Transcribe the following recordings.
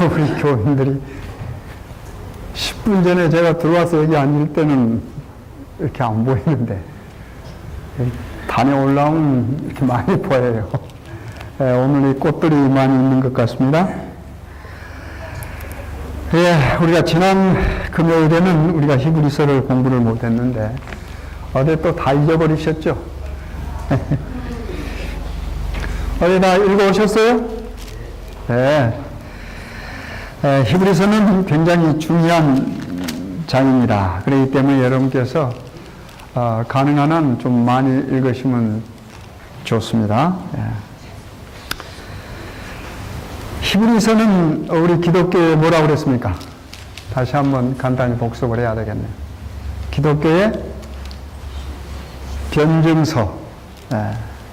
우리 교인들이 10분 전에 제가 들어와서 여기 앉을 때는 이렇게 안 보이는데 단에 올라오면 이렇게 많이 보여요. 오늘 이 꽃들이 많이 있는 것 같습니다. 우리가 지난 금요일에는 우리가 히브리서를 공부를 못했는데 어제 또 다 잊어버리셨죠? 어제 다 읽어오셨어요? 네. 히브리서는 굉장히 중요한 장입니다. 그렇기 때문에 여러분께서 가능한 한 좀 많이 읽으시면 좋습니다. 히브리서는 우리 기독교에 뭐라고 그랬습니까? 다시 한번 간단히 복습을 해야 되겠네요. 기독교의 변증서.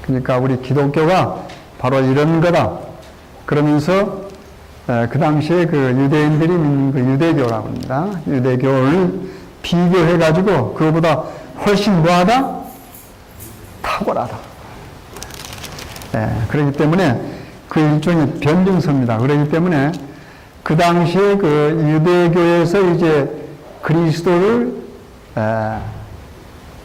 그러니까 우리 기독교가 바로 이런 거다. 그러면서 그 당시에 그 유대인들이 믿는 그 유대교라고 합니다. 유대교를 비교해가지고 그거보다 훨씬 뭐하다? 탁월하다. 그렇기 때문에 그 일종의 변증서입니다. 그렇기 때문에 그 당시에 그 유대교에서 이제 그리스도를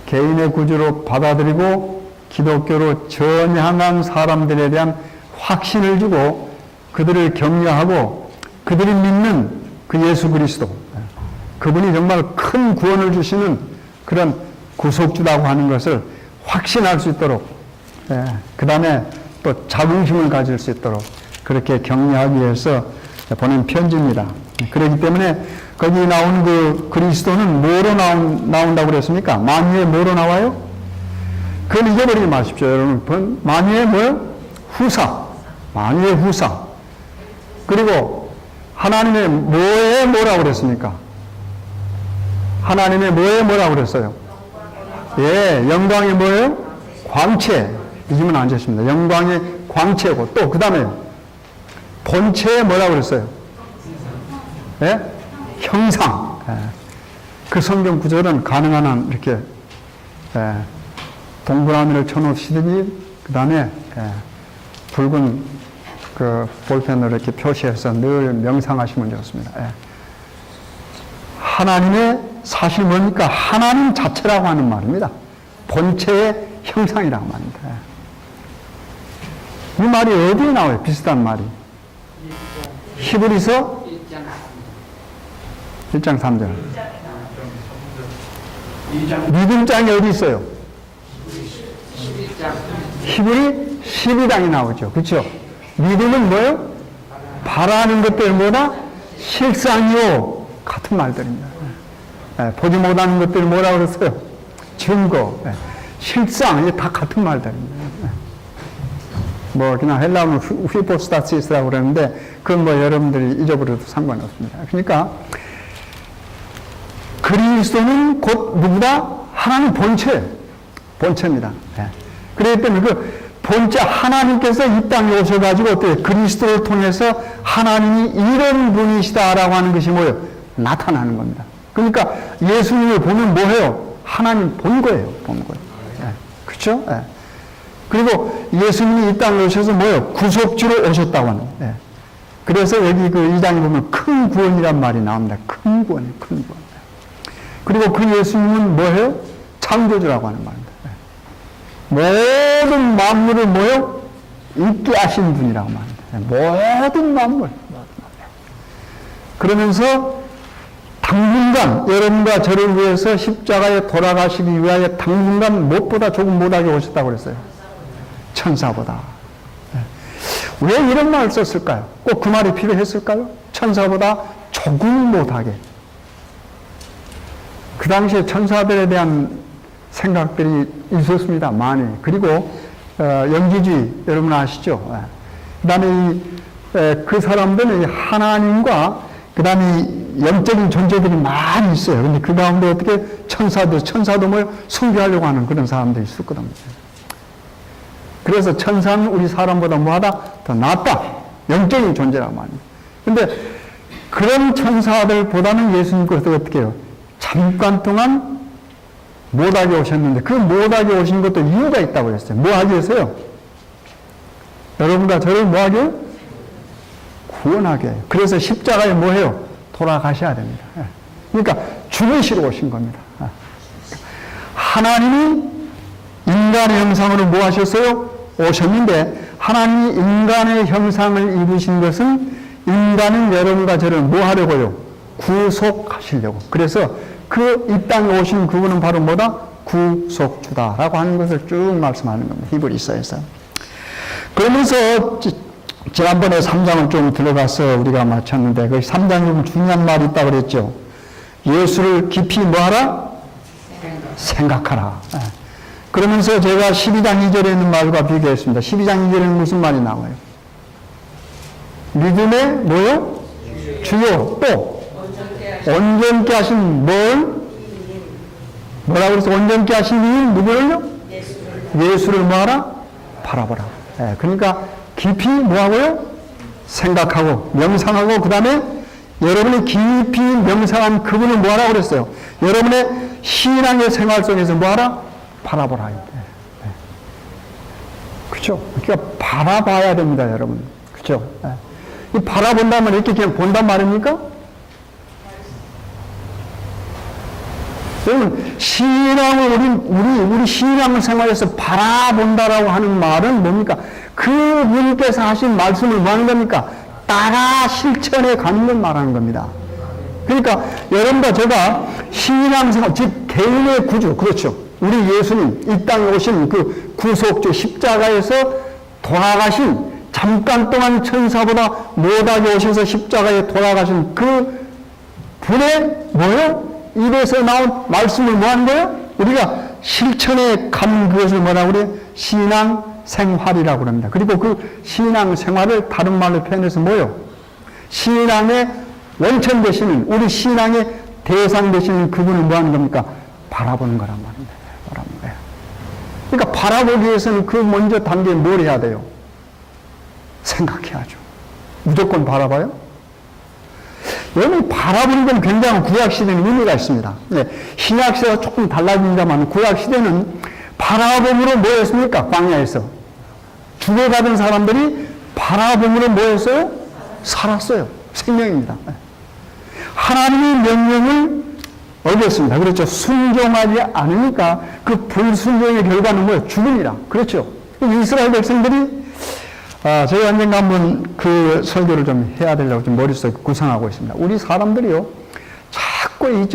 개인의 구주로 받아들이고 기독교로 전향한 사람들에 대한 확신을 주고 그들을 격려하고 그들이 믿는 그 예수 그리스도, 그분이 정말 큰 구원을 주시는 그런 구속주라고 하는 것을 확신할 수 있도록, 그 다음에 또 자긍심을 가질 수 있도록 그렇게 격려하기 위해서 보낸 편지입니다. 그렇기 때문에 거기 나온 그 그리스도는 뭐로 나온다고 그랬습니까? 만유의 뭐로 나와요? 그걸 잊어버리지 마십시오, 여러분. 만유의 뭐요? 후사. 만유의 후사. 그리고 하나님의 뭐에 뭐라고 그랬습니까? 하나님의 뭐에 뭐라고 그랬어요? 영광의 뭐예요? 광채. 잊으면 안 되십니다. 영광의 광채고 또 그 다음에 본체에 뭐라고 그랬어요? 형상. 그 성경 구절은 가능한 한 이렇게 동그라미를 쳐놓으시더니 그 다음에 붉은 그 볼펜으로 이렇게 표시해서 늘 명상하시면 좋습니다. 하나님의 사실 뭡니까? 하나님 자체라고 하는 말입니다. 본체의 형상이라고 말입니다. 이 말이 어디에 나와요? 비슷한 말이. 히브리서 1장 3절. 믿음장이 어디 있어요? 히브리 12장이 나오죠. 그렇죠? 믿음은 뭐예요? 바라는 것들보다 실상이요. 같은 말들입니다. 보지 못하는 것들이 뭐라고 그랬어요? 증거, 실상, 이게 다 같은 말들입니다. 뭐 그냥 헬라어는 휘포스타시스라고 그러는데 그건 뭐 여러분들이 잊어버려도 상관없습니다. 그러니까 그리스도는 곧 누구다? 하나님 본체입니다. 그렇기 때문에 그 본체 하나님께서 이 땅에 오셔가지고 어떻게 그리스도를 통해서 하나님이 이런 분이시다라고 하는 것이 뭐예요? 나타나는 겁니다. 그러니까 예수님을 보면 뭐예요? 하나님 본 거예요. 그렇죠? 그리고 예수님이 이 땅에 오셔서 뭐예요? 구속주로 오셨다고 하는 거예요. 그래서 여기 그 2장에 보면 큰 구원이란 말이 나옵니다. 큰 구원이에요. 큰 구원. 그리고 그 예수님은 뭐예요? 창조주라고 하는 말입니다. 모든 만물을 뭐예요? 있게 하신 분이라고 말합니다. 모든 만물. 그러면서 당분간 여러분과 저를 위해서 십자가에 돌아가시기 위하여 당분간 무엇보다 조금 못하게 오셨다고 그랬어요. 천사보다. 왜 이런 말을 썼을까요? 꼭 그 말이 필요했을까요? 천사보다 조금 못하게. 그 당시에 천사들에 대한 생각들이 있었습니다. 많이. 그리고 영지주의 여러분 아시죠? 그 다음에 그 사람들은 하나님과 그 다음에 영적인 존재들이 많이 있어요. 근데 그 가운데 어떻게 천사도 뭐 숭배하려고 하는 그런 사람들이 있었거든요. 그래서 천사는 우리 사람보다 뭐하다? 더 낫다. 영적인 존재라고 말합니다. 근데 그런 천사들보다는 예수님께서 어떻게 해요? 잠깐 동안 못하게 오셨는데 그 못하게 오신 것도 이유가 있다고 그랬어요. 뭐 하기 위해서요? 여러분과 저를 뭐 하게? 구원하게 해요. 그래서 십자가에 뭐해요? 돌아가셔야 됩니다. 그러니까 죽으시러 오신 겁니다. 하나님이 인간의 형상으로 뭐 하셨어요? 오셨는데 하나님이 인간의 형상을 입으신 것은 인간은 여러분과 저를 뭐 하려고요? 구속하시려고. 그래서 그 이 땅에 오신 그분은 바로 뭐다? 구속주다라고 하는 것을 쭉 말씀하는 겁니다. 히브리서에서. 그러면서 지난번에 3장을 좀 들어가서 우리가 마쳤는데 그 3장에 보면 중요한 말이 있다고 그랬죠. 예수를 깊이 뭐하라? 생각하라. 그러면서 제가 12장 2절에 있는 말과 비교했습니다. 12장 2절에는 무슨 말이 나와요? 믿음의 뭐요? 주요. 또 온전케 하신 뭐라고 그래서 온전케 하신 이인 누구를요? 예수를 뭐하라? 바라보라. 그러니까 깊이 뭐하고요? 생각하고 명상하고 그 다음에 여러분이 깊이 명상한 그분을 뭐하라고 그랬어요? 여러분의 신앙의 생활 속에서 뭐하라? 바라보라. 그렇죠? 그러니까 바라봐야 됩니다, 여러분. 그렇죠? 이 바라본다면 이렇게 그냥 본단 말입니까? 여러분, 신앙을 우리 신앙 생활에서 바라본다라고 하는 말은 뭡니까? 그분께서 하신 말씀을 뭐 하는 겁니까? 따라 실천해 가는 걸 말하는 겁니다. 그러니까 여러분과 제가 신앙생활, 즉 개인의 구주, 그렇죠. 우리 예수님 이 땅에 오신 그 구속주 십자가에서 돌아가신 잠깐 동안 천사보다 못하게 오셔서 십자가에 돌아가신 그 분의 뭐예요? 입에서 나온 말씀을 뭐 하는 거예요? 우리가 실천에 감 그것을 뭐라고 그래요? 신앙생활이라고 합니다. 그리고 그 신앙생활을 다른 말로 표현해서 뭐예요? 신앙의 원천 되시는 우리 신앙의 대상 되시는 그분을 뭐 하는 겁니까? 바라보는 거란 말입니다. 바라보는 거예요. 그러니까 바라보기 위해서는 그 먼저 단계에 뭘 해야 돼요? 생각해야죠. 무조건 바라봐요? 여러분 바라보는 건 굉장히 구약시대는 의미가 있습니다. 네, 신약시대가 조금 달라진다만 구약시대는 바라봄으로 뭐였습니까? 광야에서 죽어가던 사람들이 바라봄으로 뭐였어요? 살았어요. 생명입니다. 하나님의 명령을 어겼습니다. 그렇죠. 순종하지 않으니까 그 불순종의 결과는 뭐예요? 죽음이라. 그렇죠. 이스라엘 백성들이 제가 언젠가 한번 그 설교를 좀 해야 되려고 좀 머릿속에 구상하고 있습니다. 우리 사람들이요, 자꾸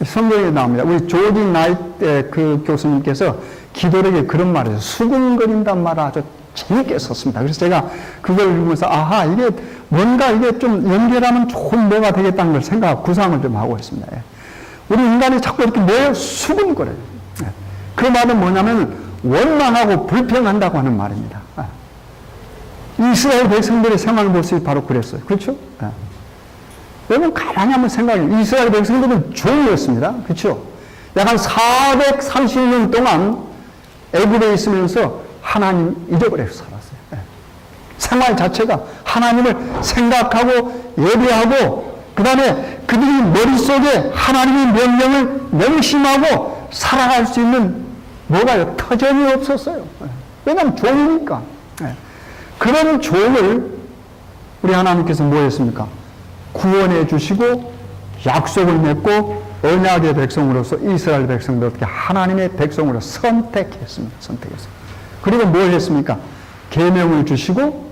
성경에 나옵니다. 우리 조지 나이트 그 교수님께서 기도력에 그런 말을 해서 수근거린단 말을 아주 재밌게 썼습니다. 그래서 제가 그걸 읽으면서 아하, 이게 뭔가 이게 좀 연결하면 좋은 뭐가 되겠다는 걸 생각, 구상을 좀 하고 있습니다. 우리 인간이 자꾸 이렇게 뭐예요? 수근거려요. 그 말은 뭐냐면 원망하고 불평한다고 하는 말입니다. 이스라엘 백성들의 생활 모습이 바로 그랬어요. 그렇죠? 여러분 가만히 한번 생각해요. 이스라엘 백성들은 종이었습니다. 그렇죠? 약 한 430년 동안 애굽에 있으면서 하나님 잊어버려서 살았어요. 생활 자체가 하나님을 생각하고 예배하고 그 다음에 그들이 머릿속에 하나님의 명령을 명심하고 살아갈 수 있는 뭐가요? 터전이 없었어요. 왜냐하면 종이니까. 그런 종을 우리 하나님께서 뭐 했습니까? 구원해 주시고 약속을 맺고 언약의 백성으로서 이스라엘 백성들 어떻게 하나님의 백성으로 선택했습니다. 선택했어요. 그리고 뭘 했습니까? 계명을 주시고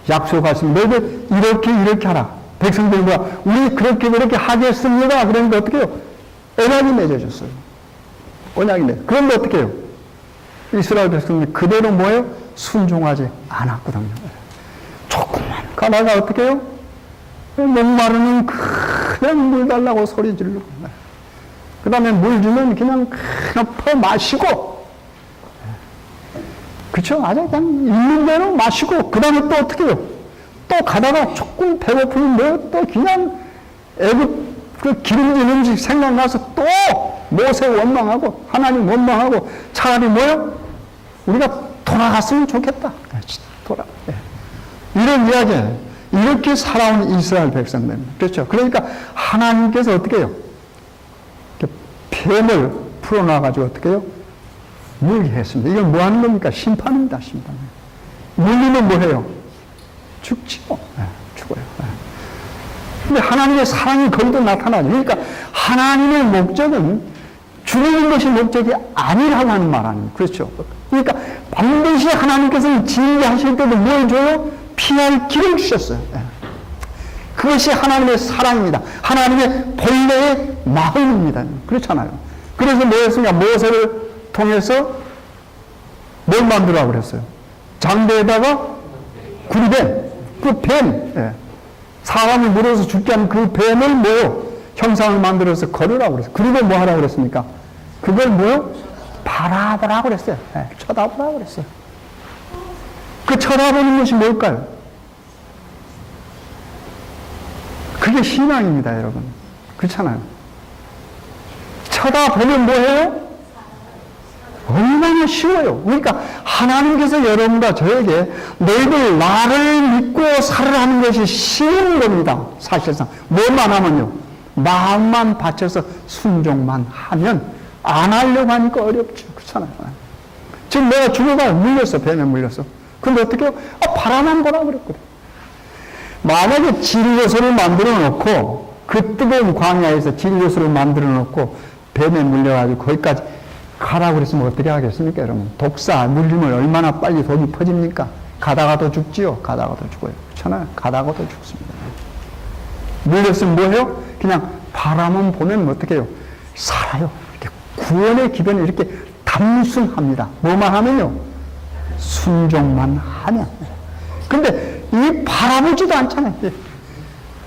약속하신 너희들 이렇게 하라. 백성들이 뭐야? 우리 그렇게 하겠습니다. 그러니까 어떻게 해요? 언약이 맺어졌어요. 언약이 맺어. 그런데 어떻게 해요? 이스라엘 백성들이 그대로 뭐예요? 순종하지 않았거든요. 조금만 가다가 어떻게 해요? 목마르면 그냥 물 달라고 소리 지르고 그 다음에 물 주면 그냥 퍼 마시고 그쵸? 아주 그냥 있는 대로 마시고 그 다음에 또 어떻게 해요? 또 가다가 조금 배고프면 뭐 또 그냥 애굽 그 기름진 음식 생각나서 또 모세 원망하고 하나님 원망하고 차라리 뭐요? 우리가 돌아갔으면 좋겠다. 이런 이야기예요. 이렇게 살아온 이스라엘 백성들입니다. 그렇죠. 그러니까 하나님께서 어떻게 해요? 뱀을 풀어놔가지고 어떻게 해요? 물게 했습니다. 이건 뭐 하는 겁니까? 심판입니다. 심판. 물리면 뭐 해요? 죽지요. 죽어요. 근데 하나님의 사랑이 거기도 나타나죠. 그러니까 하나님의 목적은 죽이는 것이 목적이 아니라고 하는 말 아닙니까? 그렇죠. 그러니까 반드시 하나님께서는 징계하실 때도 뭘 줘요? 피할 길을 주셨어요. 그것이 하나님의 사랑입니다. 하나님의 본래의 마음입니다. 그렇잖아요. 그래서 뭐였습니까? 모세를 통해서 뭘 만들라고 그랬어요? 장대에다가 구리뱀, 그 뱀, 사람을 물어서 죽게 하는 그 뱀을 뭐요? 형상을 만들어서 걸으라고 그랬어요. 그리고 뭐 하라고 그랬습니까? 그걸 뭐요? 바라보라고 그랬어요. 쳐다보라고 그랬어요. 그 쳐다보는 것이 뭘까요? 그게 신앙입니다, 여러분. 그렇잖아요. 쳐다보면 뭐예요? 얼마나 쉬워요. 그러니까 하나님께서 여러분과 저에게 너희들 나를 믿고 살으라는 것이 쉬운 겁니다. 사실상. 뭐만 하면요. 마음만 바쳐서 순종만 하면 안 하려고 하니까 어렵죠. 그렇잖아요. 지금 내가 죽어가 물렸어. 뱀에 물렸어. 근데 어떻게 해요? 바라만 보라 그랬거든. 만약에 진료소를 만들어 놓고 그 뜨거운 광야에서 진료소를 만들어 놓고 뱀에 물려가지고 거기까지 가라고 그랬으면 어떻게 하겠습니까, 여러분? 독사 물리면 얼마나 빨리 독이 퍼집니까? 가다가도 죽지요. 가다가도 죽어요. 그렇잖아요. 가다가도 죽습니다. 물렸으면 뭐해요? 그냥 바라만 보면 어떻게 해요? 살아요. 이렇게 구원의 기변이 이렇게 단순합니다. 뭐만 하면요? 순종만 하면. 근데 이 바라보지도 않잖아요.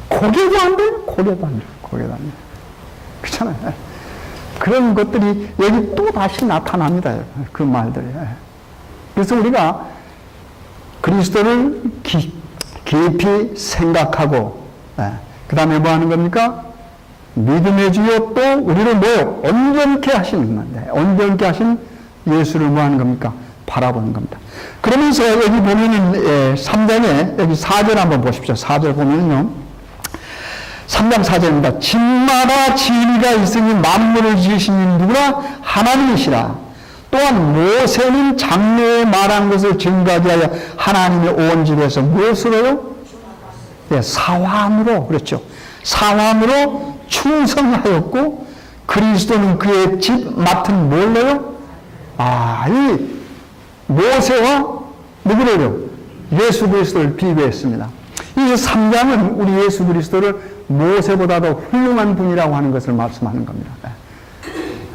고개도 안 돼요. 고개도 안 돼요. 고개도 안 돼요. 그렇잖아요. 그런 것들이 여기 또 다시 나타납니다. 그 말들이. 그래서 우리가 그리스도를 깊이 생각하고, 그 다음에 뭐 하는 겁니까? 믿음의 주여 또 우리를 뭐 온전케 하시는 건데, 온전케 하신 예수를 뭐 하는 겁니까? 바라보는 겁니다. 그러면서 여기 보면은 3장에 여기 4절 한번 보십시오. 4절 보면요. 3장 4절입니다. 집마다 진리가 있으니 만물을 지으신 누구나 하나님이시라. 또한 모세는 장래에 말한 것을 증거하기 위하여 하나님의 온 집에서 무엇으로요? 사환으로, 그렇죠. 사환으로 충성하였고 그리스도는 그의 집 맡은 뭘로요? 이 모세와 누구를요? 예수 그리스도를 비교했습니다. 이 3장은 우리 예수 그리스도를 모세보다도 훌륭한 분이라고 하는 것을 말씀하는 겁니다.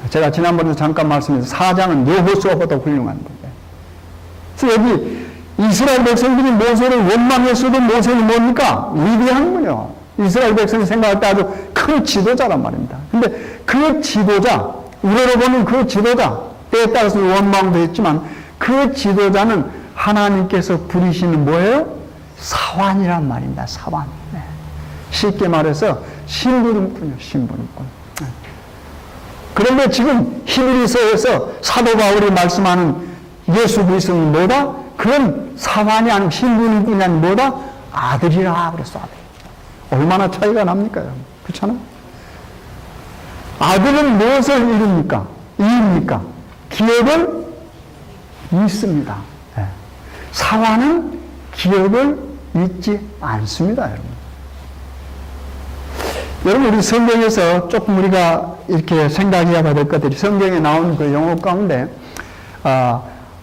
제가 지난번에 잠깐 말씀드린 4장은 여호수아보다 훌륭한 분. 그래서 여기 이스라엘 백성들이 모세를 원망했어도 모세는 뭡니까? 위대한 분이요. 이스라엘 백성이 생각할 때 아주 큰 지도자란 말입니다. 근데 그 지도자, 우러러 보는 그 지도자, 때에 따라서 원망도 했지만 그 지도자는 하나님께서 부리시는 뭐예요? 사환이란 말입니다. 사환. 쉽게 말해서 신부름꾼이요. 신부름꾼. 그런데 지금 히브리서에서 사도 바울이 말씀하는 예수 그리스도는 뭐다? 그건 사환이 아니고 신부름꾼이 아니고 뭐다? 아들이라 그랬어. 아들. 얼마나 차이가 납니까? 그렇잖아요? 아들은 무엇을 이룹니까? 이입니까? 기업을 잊습니다. 사환은 기업을 잊지 않습니다, 여러분. 여러분, 우리 성경에서 조금 우리가 이렇게 생각해야 될 것들이 성경에 나오는 그 용어 가운데,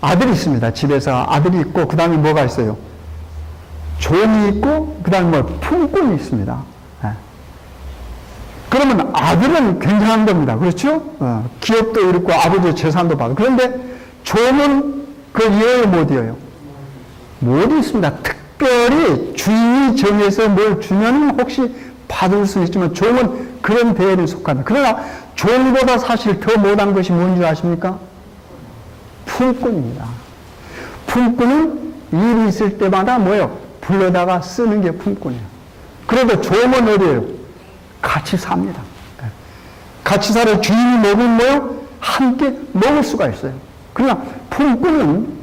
아들이 있습니다. 집에서 아들이 있고, 그 다음에 뭐가 있어요? 종이 있고, 그 다음에 뭐, 품꾼이 있습니다. 그러면 아들은 굉장한 겁니다. 그렇죠? 기업도 이렇고, 아버지의 재산도 받고. 그런데 종은 그 이해를 못 이어요. 못 있습니다. 특별히 주인이 정해서 뭘 주면 혹시 받을 수는 있지만 종은 그런 대열에 속한다. 그러나 종보다 사실 더 못한 것이 뭔지 아십니까? 품꾼입니다. 품꾼은 일이 있을 때마다 뭐예요? 불러다가 쓰는 게 품꾼이에요. 그래도 종은 어디예요? 같이 삽니다. 같이 살아 주인이 먹으면 뭐예요? 함께 먹을 수가 있어요. 그러나 품꾼은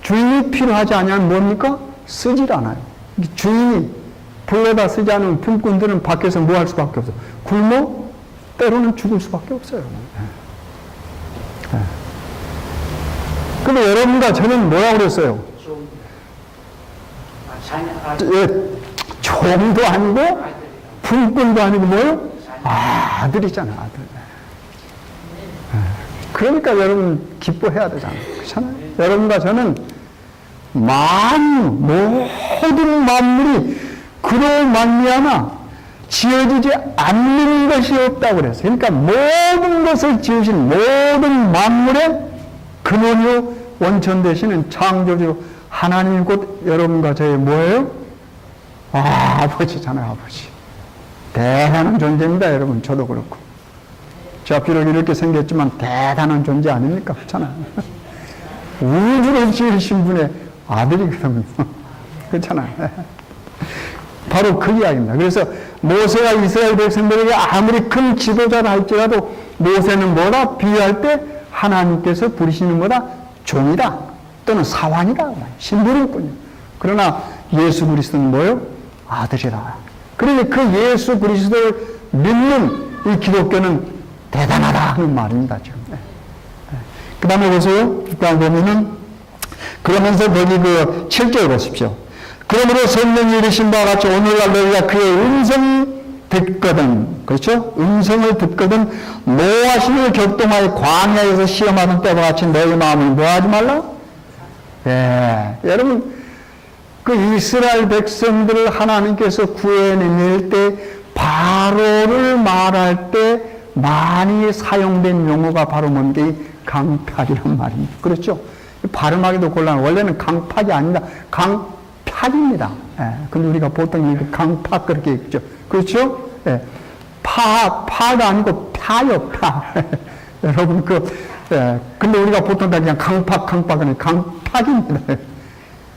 주인이 필요하지 않으면 뭡니까? 쓰질 않아요. 주인이 불러다 쓰지 않으면 품꾼들은 밖에서 뭐 할 수밖에 없어요. 굶어 때로는 죽을 수밖에 없어요. 근데 여러분과 저는 뭐라고 그랬어요? 종도 아니고 품꾼도 아니고 뭐요? 아들이잖아, 아들. 그러니까 여러분 기뻐해야 되잖아요. 그렇잖아요? 여러분과 저는 모든 만물이 그로 말미암아 지어지지 않는 것이 없다고 그랬어요. 그러니까 모든 것을 지으신 모든 만물의 근원이요 원천 되시는 창조주 하나님 곧 여러분과 저의 뭐예요? 아버지잖아요, 아버지. 대단한 존재입니다, 여러분. 저도 그렇고. 저 비록 이렇게 생겼지만 대단한 존재 아닙니까? 그렇잖아요. 우주를 지으신 분의 아들이거든요. 그렇잖아요. 바로 그 이야기입니다. 그래서 모세가 이스라엘 백성들에게 아무리 큰 지도자라 할지라도 모세는 뭐다? 비유할 때 하나님께서 부르시는 뭐다? 종이다. 또는 사환이다. 신부일 뿐이요. 그러나 예수 그리스도는 뭐예요? 아들이라. 그러니까 그 예수 그리스도를 믿는 이 기독교는 대단하다 하는 말입니다. 지금. 그 다음에 보세요. 그 다음에 보면은 그러면서 거기 그 7절 보십시오. 그러므로 성령이 이르신 바와 같이 오늘날 너희가 그의 음성을 듣거든, 그렇죠? 음성을 듣거든 노하심을 격동하여 광야에서 시험하던 때와 같이 너희 마음을 뭐하지 말라? 예, 여러분 그 이스라엘 백성들을 하나님께서 구해낼 때 바로를 말할 때 많이 사용된 용어가 바로 뭔가 이 강팍이란 말입니다. 그렇죠? 발음하기도 곤란. 원래는 강팍이 아닙니다. 강팍입니다. 예, 근데 우리가 보통 이렇게 강팍 그렇게 읽죠. 그렇죠? 예, 파가 아니고 파요, 파. 여러분 근데 우리가 보통 다 그냥 강팍은 강팍입니다.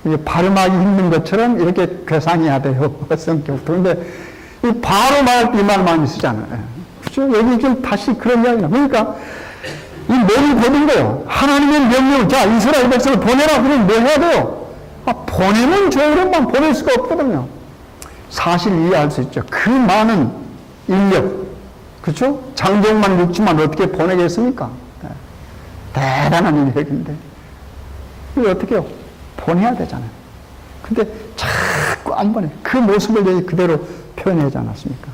이게 발음하기 힘든 것처럼 이렇게 괴상해야 돼요. 성격도. 근데 이 바로 말할 때 이 말 많이 쓰잖아요. 그렇죠? 여기 좀 다시 그런 이야기나. 그러니까 이 뭐를 보는 거예요? 하나님의 명령, 자, 이스라엘 백성을 보내라. 그러면 뭐 해야 돼요? 보내면 저으로만 보낼 수가 없거든요. 사실 이해할 수 있죠. 그 많은 인력, 그렇죠? 장정만 육지만 어떻게 보내겠습니까? 대단한 인력인데. 이거 어떻게 해요? 보내야 되잖아요. 근데 자꾸 안 보내. 그 모습을 여기 그대로 표현하지 않았습니까?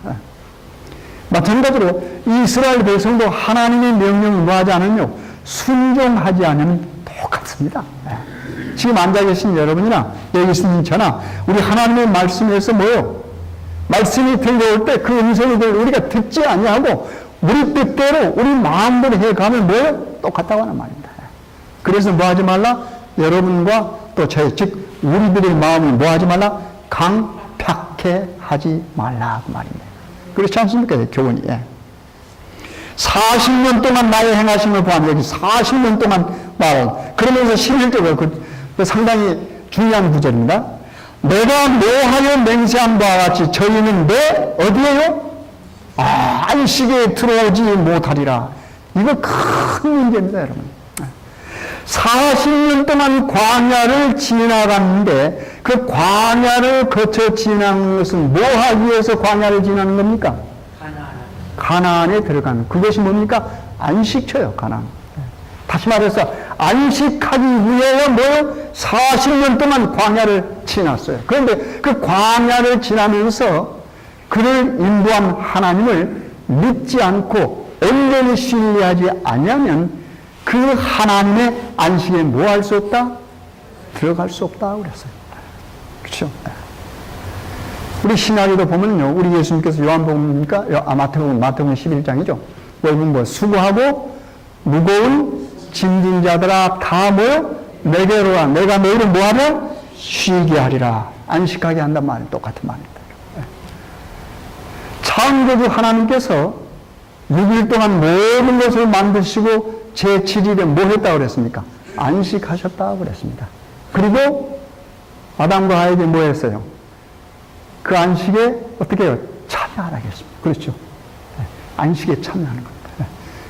마찬가지로 이스라엘 백성도 하나님의 명령을 뭐하지 않으며 순종하지 않으면 똑같습니다. 지금 앉아 계신 여러분이나 여기 있는 저나 우리 하나님의 말씀에서 뭐요? 말씀이 들려올 때 그 음성을 우리가 듣지 아니하고 우리 뜻대로 우리 마음대로 해가면 뭐요? 똑같다고 하는 말입니다. 그래서 뭐하지 말라? 여러분과 또 저희 즉 우리들의 마음을 뭐하지 말라? 강팍해 하지 말라 그 말입니다. 그렇지 않습니까? 교훈이. 40년 동안 나의 행하심을 보았는데 여기 40년 동안 말은 그러면서 11절에 그 상당히 중요한 구절입니다. 내가 노하여 맹세한 바와 같이 저희는 어디에요? 안식에 들어오지 못하리라. 이거 큰 문제입니다, 여러분. 40년 동안 광야를 지나갔는데 그 광야를 거쳐 지나는 것은 뭐 하기 위해서 광야를 지나는 겁니까? 가나안에 들어가는. 그것이 뭡니까? 안식처요, 가나안. 다시 말해서 안식하기 위해 뭐요? 40년 동안 광야를 지났어요. 그런데 그 광야를 지나면서 그를 인도한 하나님을 믿지 않고 온전히 신뢰하지 않으면 그 하나님의 안식에 뭐 할 수 없다? 들어갈 수 없다 그랬어요. 그렇죠? 우리 신학에도 보면요, 우리 예수님께서 요한복음입니까? 마태복음 11장이죠. 여러분 수고하고 무거운 짐진 자들아 다 모여 내게로 와. 내가 너희를 뭐하랴? 쉬게 하리라. 안식하게 한단 말이 똑같은 말입니다. 창조주 하나님께서 6일 동안 모든 것을 만드시고 제7일에 뭐 했다고 그랬습니까? 안식하셨다고 그랬습니다. 그리고 아담과 하에게 뭐 했어요? 그 안식에 어떻게 해요? 참여하라겠습니다. 그렇죠? 안식에 참여하는 겁니다.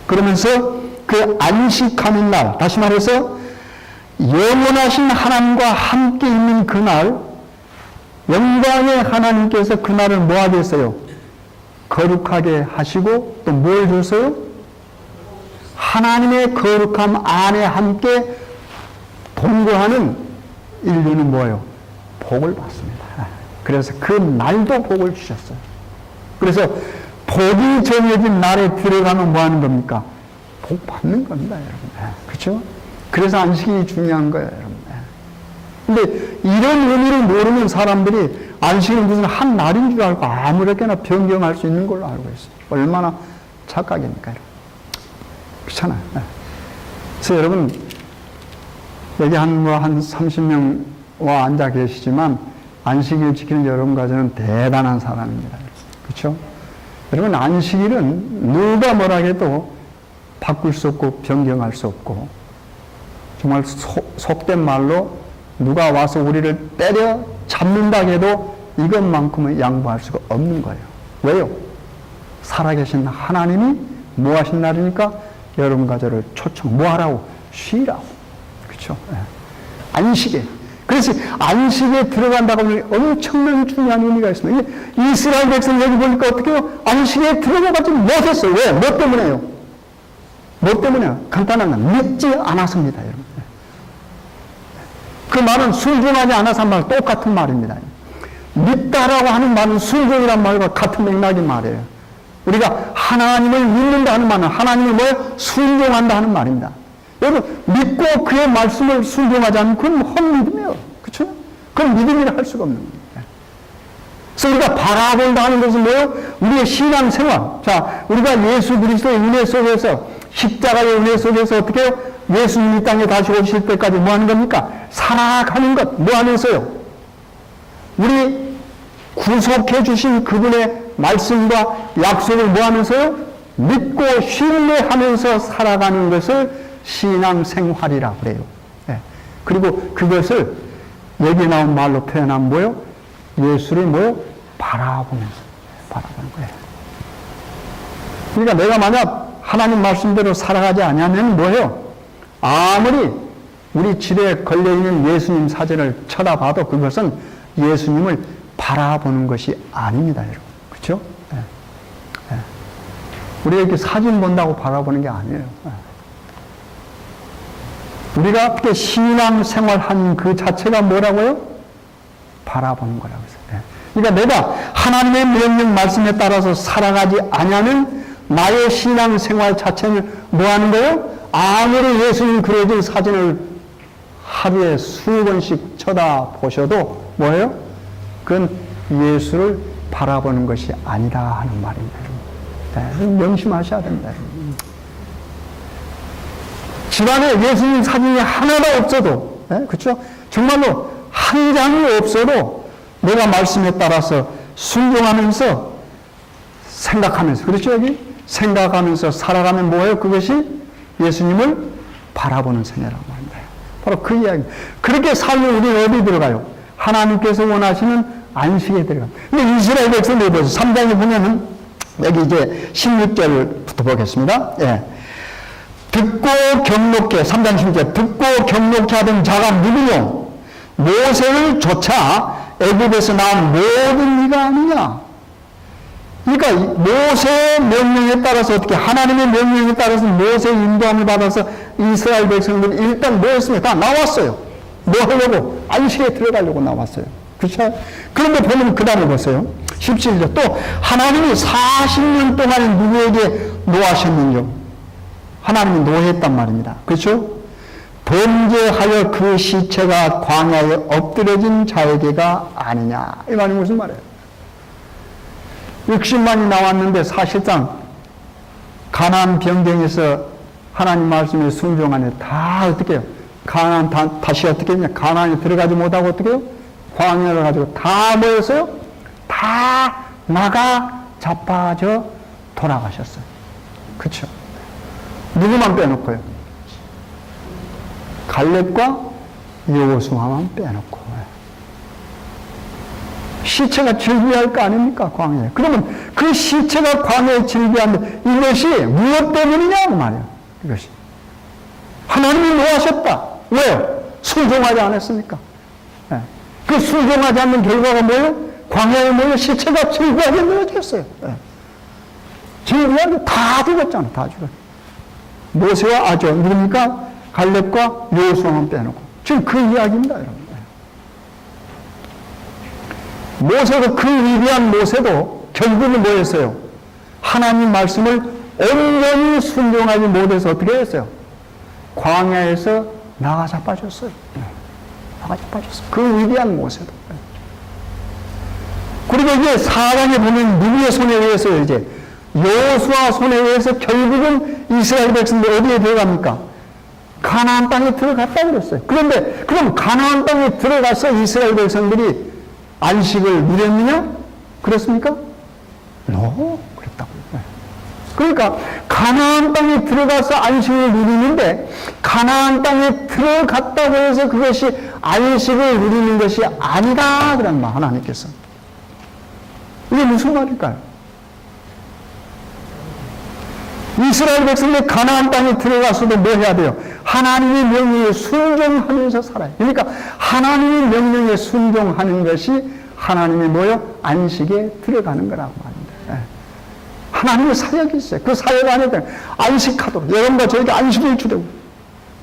그러면서 그 안식하는 날, 다시 말해서 영원하신 하나님과 함께 있는 그날, 영광의 하나님께서 그날을 뭐 하겠어요? 거룩하게 하시고 또 뭘 줬어요? 하나님의 거룩함 안에 함께 동거하는 인류는 뭐예요? 복을 받습니다. 그래서 그 날도 복을 주셨어요. 그래서 복이 정해진 날에 들어가면 뭐 하는 겁니까? 복 받는 겁니다, 여러분. 그렇죠? 그래서 안식이 중요한 거예요, 여러분. 근데 이런 의미를 모르는 사람들이 안식은 무슨 한 날인 줄 알고 아무렇게나 변경할 수 있는 걸로 알고 있어요. 얼마나 착각입니까, 여러분. 그렇잖아요. 그래서 여러분, 여기 한 30명 와 앉아 계시지만 안식일 지키는 여러분 가정은 대단한 사람입니다. 그렇죠? 여러분, 안식일은 누가 뭐라 해도 바꿀 수 없고 변경할 수 없고, 정말 속된 말로 누가 와서 우리를 때려 잡는다 해도 이것만큼은 양보할 수가 없는 거예요. 왜요? 살아계신 하나님이 뭐 하신 날이니까 여러분 가정을 초청, 뭐 하라고? 쉬라고. 그렇죠? 안식에. 그래서 안식에 들어간다고 하면 엄청난 중요한 의미가 있습니다. 이스라엘 백성 여기 보니까 어떻게 해요? 안식에 들어가지 못했어요. 왜? 뭐 때문에요? 뭐 때문에요? 간단한 건 믿지 않았습니다, 여러분. 그 말은 순종하지 않아서 한 말 똑같은 말입니다. 믿다라고 하는 말은 순종이란 말과 같은 맥락인 말이에요. 우리가 하나님을 믿는다 하는 말은 하나님을 뭐예요? 순종한다 하는 말입니다. 여러분, 믿고 그의 말씀을 순종하지 않으면 그건 헛믿음이에요. 그렇죠? 그건 믿음이라 할 수가 없는 겁니다. 그래서 우리가 바라본다 하는 것은 뭐예요? 우리의 신앙생활. 자, 우리가 예수 그리스도의 은혜 속에서, 십자가의 은혜 속에서 어떻게 해요? 예수님이 땅에 다시 오실 때까지 뭐 하는 겁니까? 살아가는 것. 뭐 하면서요? 우리 구속해 주신 그분의 말씀과 약속을 뭐 하면서요? 믿고 신뢰하면서 살아가는 것을 신앙생활이라고 그래요. 예. 그리고 그것을 여기 나온 말로 표현하면 뭐요? 예수를 뭐요? 바라보면서 바라보는 거예요. 그러니까 내가 만약 하나님 말씀대로 살아가지 않으면 뭐예요? 아무리 우리 집에 걸려있는 예수님 사진을 쳐다봐도 그것은 예수님을 바라보는 것이 아닙니다, 여러분. 그렇죠? 예. 예. 우리가 이렇게 사진 본다고 바라보는 게 아니에요. 예. 우리가 그렇게 신앙생활한 그 자체가 뭐라고요? 바라보는 거라고 했어요. 그러니까 내가 하나님의 명령 말씀에 따라서 살아가지 않으면 나의 신앙생활 자체는 뭐 하는 거예요? 아무리 예수님 그려진 사진을 하루에 수십 번씩 쳐다보셔도 뭐예요? 그건 예수를 바라보는 것이 아니다 하는 말입니다. 네, 명심하셔야 됩니다. 집안에 예수님 사진이 하나도 없어도, 네? 그렇죠? 정말로 한 장이 없어도 내가 말씀에 따라서 순종하면서 생각하면서, 그렇죠? 여기 생각하면서 살아가면 뭐예요? 그것이 예수님을 바라보는 생애라고 합니다. 바로 그 이야기. 그렇게 살면 우리는 어디 들어가요? 하나님께서 원하시는 안식에 들어갑니다. 근데 이스라엘 백성들 보세요. 3장에 보면은 여기 이제 16절부터 보겠습니다. 예. 듣고 경록해, 3장 16절, 듣고 경록해 하던 자가 누구뇨? 모세를 쫓아 애굽에서 나온 모든 이가 아니냐? 그러니까 모세의 명령에 따라서 어떻게, 하나님의 명령에 따라서 모세의 인도함을 받아서 이스라엘 백성들이 일단 뭐였습니까? 다 나왔어요. 뭐 하려고? 안식에 들어가려고 나왔어요. 그렇죠? 그런데 보면 그 다음에 보세요. 17절. 또 하나님이 40년 동안 누구에게 노하셨는요? 하나님이 노했단 말입니다. 그렇죠? 범죄하여 그 시체가 광야에 엎드려진 자에게가 아니냐. 이 말이 무슨 말이에요? 60만이 나왔는데 사실상 가나안 변경에서 하나님 말씀에 순종하네. 다 어떻게 해요? 가나안 다시 어떻게 했냐? 가나안에 들어가지 못하고 어떻게 해요? 광야를 가지고 다 모였어요? 다 나가 자빠져 돌아가셨어요. 그렇죠? 누구만 빼놓고요? 갈렙과 여호수아만 빼놓고. 시체가 즐비할 거 아닙니까? 광야에. 그러면 그 시체가 광야에 즐비한데 이것이 무엇 때문이냐고 말이에요. 이것이. 하나님이 노하셨다. 왜? 순종하지 않았습니까? 네. 그 순종하지 않는 결과가 뭐예요? 광야에 뭐예요? 시체가 즐비하게 늘어졌어요. 네. 즐비하게 다 죽었잖아. 다 죽었어. 모세와 누굽니까? 갈렙과 여호수아만 빼놓고. 지금 그 이야기입니다, 여러분. 모세도 그 위대한 모세도 결국은 뭐였어요? 하나님 말씀을 온전히 순종하지 못해서 어떻게 했어요? 광야에서 나가 자빠졌어요. 나가 자빠졌어요. 그 위대한 모세도. 그리고 이제 사랑에 보면 누구의 손에 의해서요? 이제 여호수아 손에 의해서 결국은 이스라엘 백성들 어디에 들어갑니까? 가나안 땅에 들어갔다 그랬어요. 그런데 그럼 가나안 땅에 들어가서 이스라엘 백성들이 안식을 누렸느냐? 그렇습니까? 그랬다고요. 그러니까 가나안 땅에 들어가서 안식을 누리는데 가나안 땅에 들어갔다고 해서 그것이 안식을 누리는 것이 아니다 그런 말 하나님께서. 이게 무슨 말일까요? 이스라엘 백성들이 가나안 땅에 들어가서도 뭐 해야 돼요? 하나님의 명령에 순종하면서 살아요. 그러니까 하나님의 명령에 순종하는 것이 하나님의 뭐요? 안식에 들어가는 거라고 합니다. 하나님의 사역이 있어요. 그 사역 안에 안식하도록 여러분과 저에게 안식을 주려고.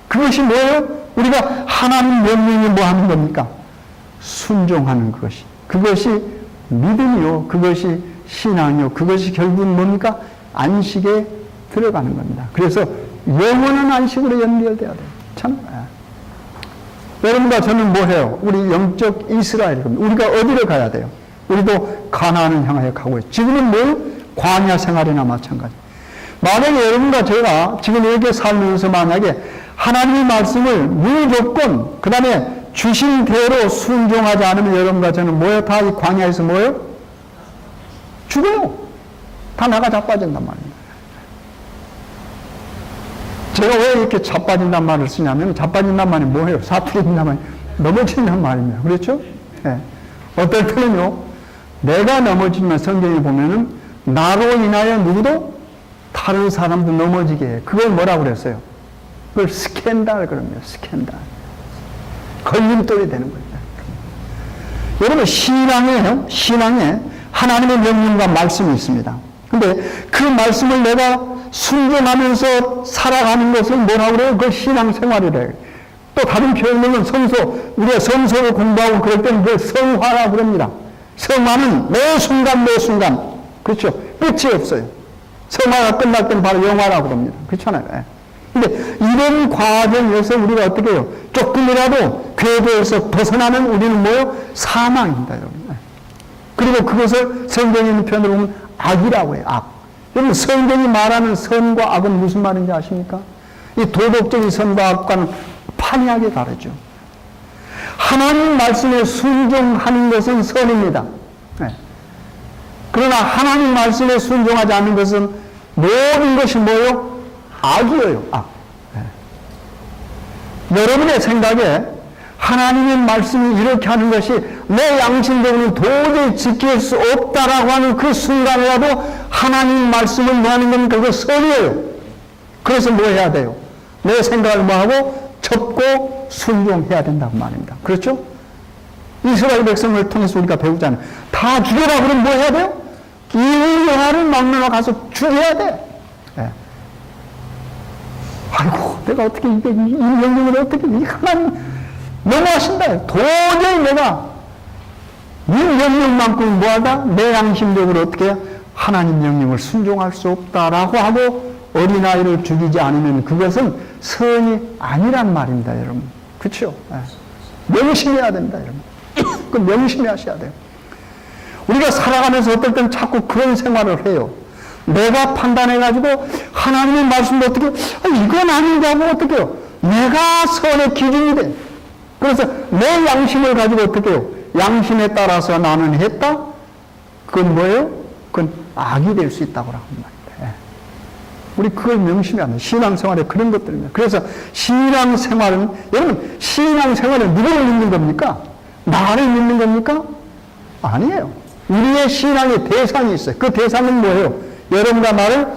그것이 뭐예요? 우리가 하나님 명령에 뭐 하는 겁니까? 순종하는 것이. 그것이 믿음이요. 그것이 신앙이요. 그것이 결국은 뭡니까? 안식에 들어가는 겁니다. 그래서 영원한 안식으로 연결돼야 돼요. 참. 여러분과 저는 뭐 해요? 우리 영적 이스라엘입니다. 우리가 어디로 가야 돼요? 우리도 가나안을 향하여 가고 있어요. 지금은 뭐 광야 생활이나 마찬가지. 만약에 여러분과 제가 지금 여기에 살면서 만약에 하나님의 말씀을 무조건 그 다음에 주신 대로 순종하지 않으면 여러분과 저는 뭐예요? 다 이 광야에서 뭐예요? 죽어요. 다 나가 자빠진단 말입니다. 제가 왜 이렇게 자빠진단 말을 쓰냐면 자빠진단 말이 뭐예요? 사투리인단 말이 넘어진단 말입니다. 그렇죠? 네. 어떨 때는요, 내가 넘어지면 성경에 보면은 나로 인하여 누구도 다른 사람도 넘어지게 해요. 그걸 뭐라고 그랬어요? 그걸 스캔들 그럽니다. 스캔들. 걸림돌이 되는 거예요. 여러분, 신앙에 하나님의 명령과 말씀이 있습니다. 근데 그 말씀을 내가 순종하면서 살아가는 것을 뭐라고 그래요? 그걸 신앙생활이래요. 또 다른 표현으로는 우리가 성서를 공부하고 그럴 때는 그걸 성화라고 그럽니다. 성화는 매 순간, 그렇죠? 끝이 없어요. 성화가 끝날 때는 바로 영화라고 그럽니다. 그렇잖아요. 근데 이런 과정에서 우리가 어떻게 해요? 조금이라도 궤도에서 벗어나면 우리는 뭐예요? 사망입니다, 여러분. 그리고 그것을 성경에 있는 표현으로 보면 악이라고 해요, 악. 여러분, 성경이 말하는 선과 악은 무슨 말인지 아십니까? 이 도덕적인 선과 악과는 판이하게 다르죠. 하나님 말씀에 순종하는 것은 선입니다. 그러나 하나님 말씀에 순종하지 않는 것은 모든 것이 뭐예요? 악이에요, 악. 여러분의 생각에 하나님의 말씀이 이렇게 하는 것이 내 양심적으로는 도저히 지킬 수 없다라고 하는 그 순간이라도 하나님 말씀을 뭐 하는 겁니까? 그거 선이에요. 그래서 뭐 해야 돼요? 내 생각을 뭐 하고 접고 순종해야 된다고 말입니다. 그렇죠? 이스라엘 백성을 통해서 우리가 배우잖아요. 다 죽여라 그러면 뭐 해야 돼요? 이 영화를 막론하 가서 죽여야 돼. 아이고, 내가 어떻게 이 명령을 어떻게 하나님 너무하신다. 도저히 내가 이 명령만큼 뭐하다? 내 양심적으로 어떻게 하나님 명령을 순종할 수 없다라고 하고 어린아이를 죽이지 않으면 그것은 선이 아니란 말입니다, 여러분. 그렇죠? 명심해야 됩니다, 여러분. 그 명심하셔야 돼요. 우리가 살아가면서 어떨 때는 자꾸 그런 생활을 해요. 내가 판단해가지고 하나님의 말씀도 어떻게 이건 아니라고 어떻게 해요? 내가 선의 기준이 돼. 그래서 내 양심을 가지고 어떻게 해요? 양심에 따라서 나는 했다? 그건 뭐예요? 그건 악이 될 수 있다고 하는 말입니다. 우리 그걸 명심해야 합니다. 신앙생활에 그런 것들입니다. 그래서 신앙생활은, 여러분, 신앙생활은 누구를 믿는 겁니까? 나를 믿는 겁니까? 아니에요. 우리의 신앙의 대상이 있어요. 그 대상은 뭐예요? 여러분과 나를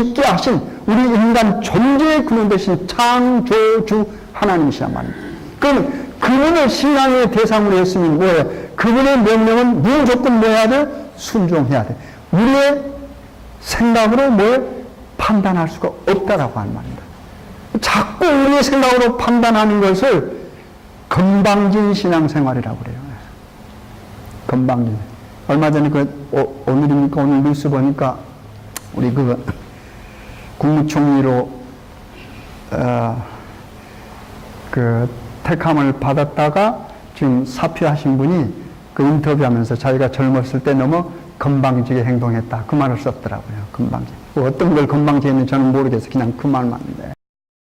있게 하신 우리 인간 존재의 근원 되신 창조주 하나님이시란 말입니다. 그러면 그분의 신앙의 대상으로 했으면 뭐예요? 그분의 명령은 무조건 뭐 해야 돼? 순종해야 돼. 우리의 생각으로 뭘 판단할 수가 없다라고 하는 말입니다. 자꾸 우리의 생각으로 판단하는 것을 건방진 신앙생활이라고 그래요. 건방진. 얼마 전에 오늘입니까? 오늘 뉴스 보니까 우리 국무총리로 택함을 받았다가 지금 사퇴하신 분이 인터뷰하면서 자기가 젊었을 때 너무 건방지게 행동했다. 그 말을 썼더라고요. 건방지. 어떤 걸 건방지게 했는지 저는 모르겠어요. 그냥 그 말만. 네.